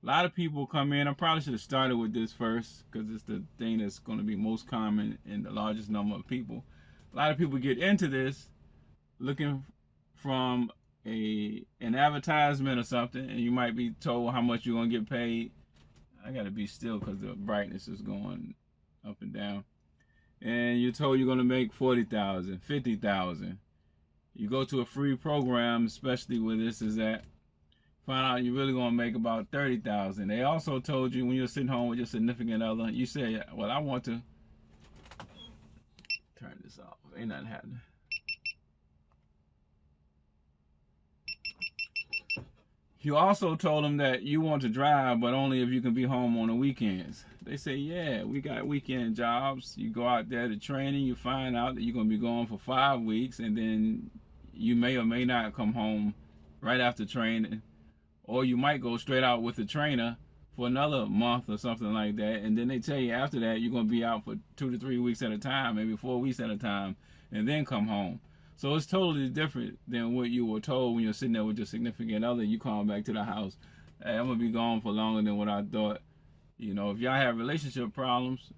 A lot of people come in. I probably should have started with this first because it's the thing that's going to be most common in the largest number of people. A lot of people get into this looking from an advertisement or something, and you might be told how much you're going to get paid. I got to be still because the brightness is going up and down. And you're told you're going to make 40,000, 50,000. You go to a free program, especially where this is at, find out you're really going to make about 30,000. They also told you when you're sitting home with your significant other, you say, well, I want to turn this off. Ain't nothing happening. You also told them that you want to drive, but only if you can be home on the weekends. They say, yeah, we got weekend jobs. You go out there to training, you find out that you're going to be gone for 5 weeks, and then you may or may not come home right after training. Or you might go straight out with the trainer for another month or something like that. And then they tell you after that you're going to be out for 2 to 3 weeks at a time, maybe 4 weeks at a time, and then come home. So it's totally different than what you were told when you're sitting there with your significant other. You call back to the house. Hey, I'm going to be gone for longer than what I thought. You know, if y'all have relationship problems,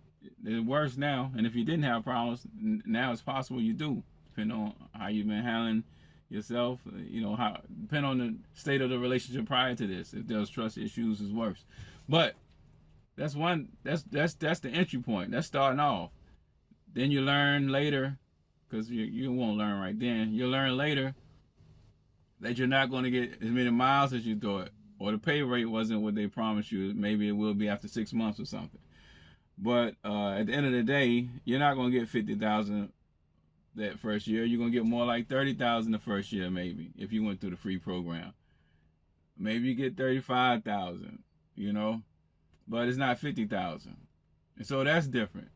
it's worse now. And if you didn't have problems, now it's possible you do, depending on how you've been handling yourself. You know, how depending on the state of the relationship prior to this. If there's trust issues, it's worse. But that's the entry point. That's starting off. Then you learn later, because you won't learn right then. You'll learn later that you're not going to get as many miles as you thought, or the pay rate wasn't what they promised you. Maybe it will be after 6 months or something. But at the end of the day, you're not going to get 50,000 that first year. You're going to get more like 30,000 the first year, maybe, if you went through the free program. Maybe you get 35,000, you know, but it's not 50,000. And so that's different.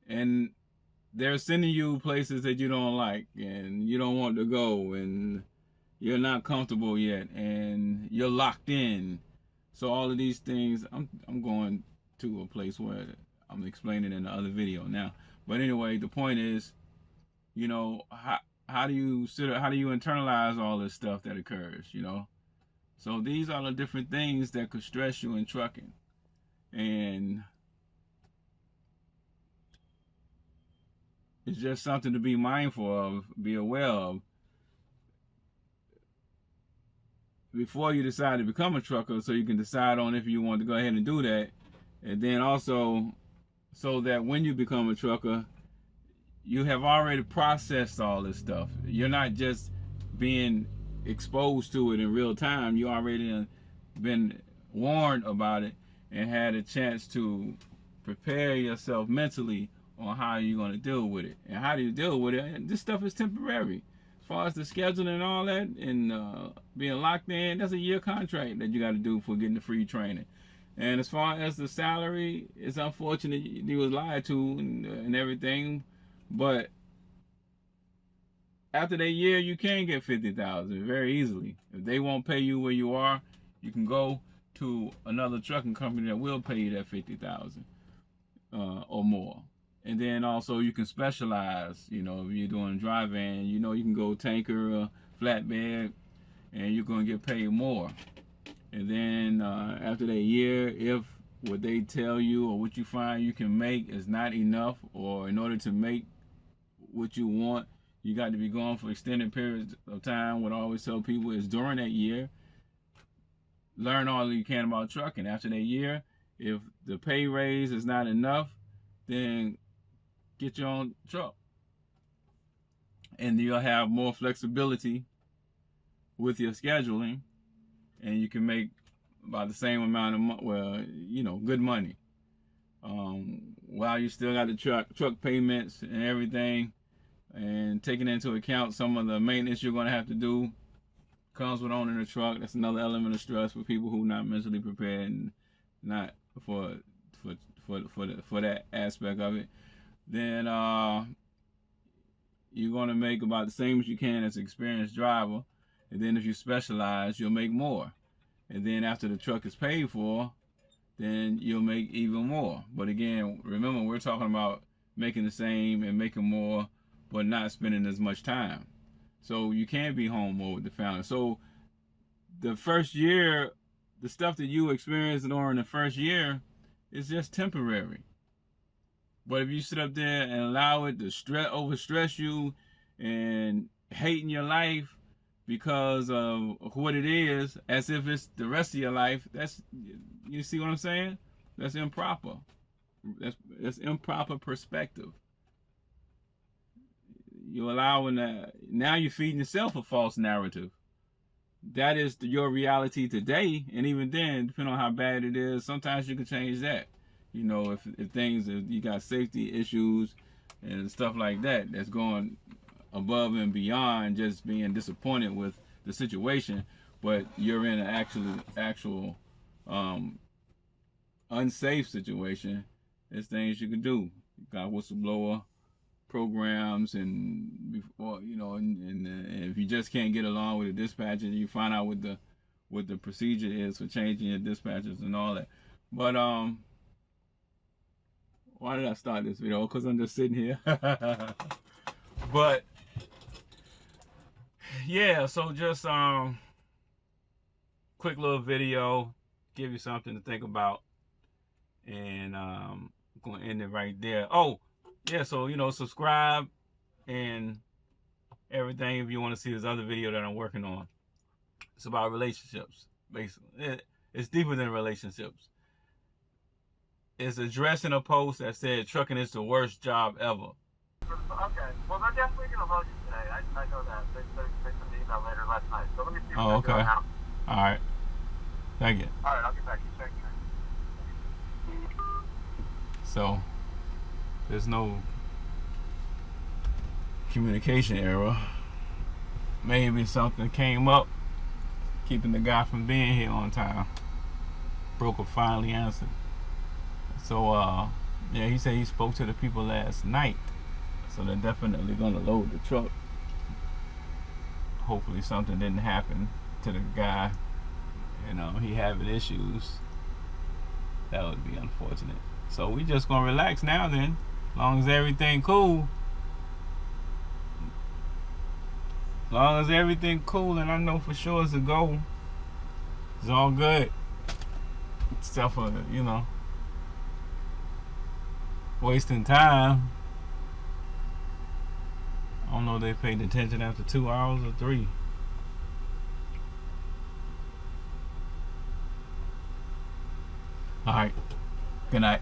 And they're sending you places that you don't like and you don't want to go, and you're not comfortable yet, and you're locked in. So all of these things, I'm going to a place where I'm explaining in the other video now. But anyway, the point is, you know, how do you internalize all this stuff that occurs, you know? So these are the different things that could stress you in trucking. And it's just something to be mindful of, be aware of, before you decide to become a trucker, so you can decide on if you want to go ahead and do that. And then also, so that when you become a trucker, you have already processed all this stuff. You're not just being exposed to it in real time. You already been warned about it and had a chance to prepare yourself mentally on how you're going to deal with it. And how do you deal with it? This stuff is temporary. As far as the scheduling and all that, and being locked in, that's a year contract that you got to do for getting the free training. And as far as the salary, it's unfortunate you was lied to and everything, but after that year, you can get 50,000 very easily. If they won't pay you where you are, you can go to another trucking company that will pay you that 50,000 or more. And then also you can specialize. You know, if you're doing dry van, you know, you can go tanker, flatbed, and you're going to get paid more. And then after that year, if what they tell you or what you find you can make is not enough, or in order to make what you want, you got to be gone for extended periods of time. What I always tell people is during that year, learn all you can about trucking. After that year, if the pay raise is not enough, then get your own truck. And you'll have more flexibility with your scheduling, and you can make about the same amount of money, well, you know, good money. While you still got the truck payments and everything, and taking into account some of the maintenance you're going to have to do, comes with owning a truck. That's another element of stress for people who are not mentally prepared and not for that aspect of it. Then you're going to make about the same as you can as an experienced driver. And then if you specialize, you'll make more. And then after the truck is paid for, then you'll make even more. But again, remember, we're talking about making the same and making more, but not spending as much time. So you can be home more with the family. So the first year, the stuff that you experienced during the first year is just temporary. But if you sit up there and allow it to overstress you and hating your life because of what it is, as if it's the rest of your life, you see what I'm saying? That's improper. That's improper perspective. You're allowing that. Now you're feeding yourself a false narrative. That is your reality today, and even then, depending on how bad it is, sometimes you can change that. You know, if you got safety issues and stuff like that, that's going above and beyond just being disappointed with the situation, but you're in an actual unsafe situation. There's things you can do. You got whistleblower programs, and before and if you just can't get along with the dispatcher, you find out what the procedure is for changing your dispatchers and all that. But why did I start this video? Because I'm just sitting here. But yeah, so just quick little video, give you something to think about, and I'm gonna end it right there. Oh yeah, so subscribe and everything if you want to see this other video that I'm working on. It's about relationships, basically. It's deeper than relationships. It's addressing a post that said trucking is the worst job ever. Okay, well they're definitely going to load you today. I know that. They sent an email later last night. So let me see what they're doing now. All right. Thank you. All right, I'll get back to you. Thank you. So there's no communication error. Maybe something came up keeping the guy from being here on time. Broker finally answered. So yeah, he said he spoke to the people last night, so they're definitely gonna load the truck. Hopefully something didn't happen to the guy. He having issues. That would be unfortunate. So we just gonna relax now then, as long as everything cool. As long as everything cool, and I know for sure it's a go. It's all good. Except for, wasting time. I don't know if they paid attention after 2 hours or 3. Alright. Good night.